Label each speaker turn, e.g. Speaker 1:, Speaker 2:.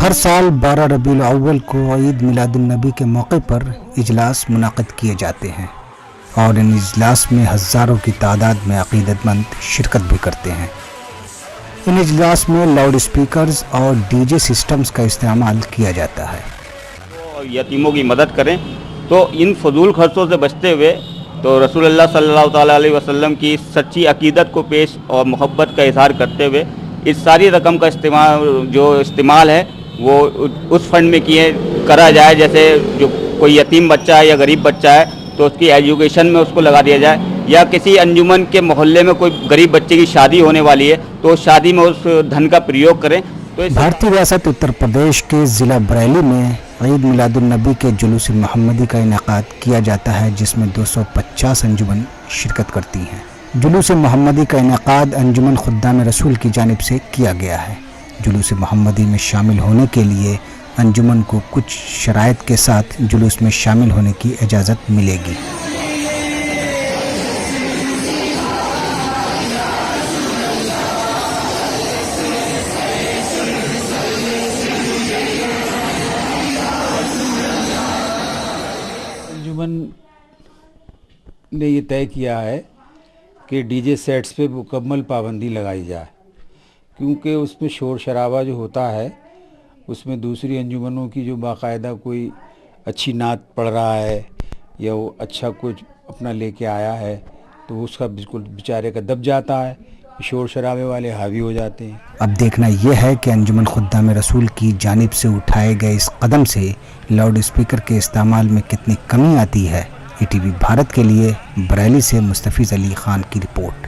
Speaker 1: ہر سال 12 ربیع الاول کو عید میلاد النبی کے موقع پر اجلاس منعقد کیے جاتے ہیں اور ان اجلاس میں ہزاروں کی تعداد میں عقیدت مند شرکت بھی کرتے ہیں۔ ان اجلاس میں لاؤڈ اسپیکرز اور ڈی جے سسٹمز کا استعمال کیا جاتا ہے۔
Speaker 2: یتیموں کی مدد کریں تو ان فضول خرچوں سے بچتے ہوئے تو رسول اللہ صلی اللہ تعالیٰ علیہ وسلم کی سچی عقیدت کو پیش اور محبت کا اظہار کرتے ہوئے اس ساری رقم کا استعمال ہے وہ اس فنڈ میں کرا جائے، جیسے جو کوئی یتیم بچہ ہے یا غریب بچہ ہے تو اس کی ایجوکیشن میں اس کو لگا دیا جائے، یا کسی انجمن کے محلے میں کوئی غریب بچے کی شادی ہونے والی ہے تو اس شادی میں اس دھن کا پریوگ کریں۔ تو
Speaker 1: بھارتی ریاست اتر پردیش کے ضلع بریلی میں عید میلاد النبی کے جلوس محمدی کا انعقاد کیا جاتا ہے، جس میں 250 انجمن شرکت کرتی ہیں۔ جلوس محمدی کا انعقاد انجمن خدام رسول کی جانب سے کیا گیا ہے۔ جلوس محمدی میں شامل ہونے کے لیے انجمن کو کچھ شرائط کے ساتھ جلوس میں شامل ہونے کی اجازت ملے گی۔
Speaker 3: انجمن نے یہ طے کیا ہے کہ ڈی جے سیٹس پہ مکمل پابندی لگائی جائے، کیونکہ اس میں شور شرابہ جو ہوتا ہے اس میں دوسری انجمنوں کی جو باقاعدہ کوئی اچھی نعت پڑھ رہا ہے یا وہ اچھا کچھ اپنا لے کے آیا ہے تو اس کا بالکل بیچارے کا دب جاتا ہے، شور شرابے والے حاوی ہو جاتے ہیں۔
Speaker 1: اب دیکھنا یہ ہے کہ انجمن خدام رسول کی جانب سے اٹھائے گئے اس قدم سے لاؤڈ اسپیکر کے استعمال میں کتنی کمی آتی ہے۔ ای ٹی وی بھارت کے لیے بریلی سے مستفیض علی خان کی رپورٹ۔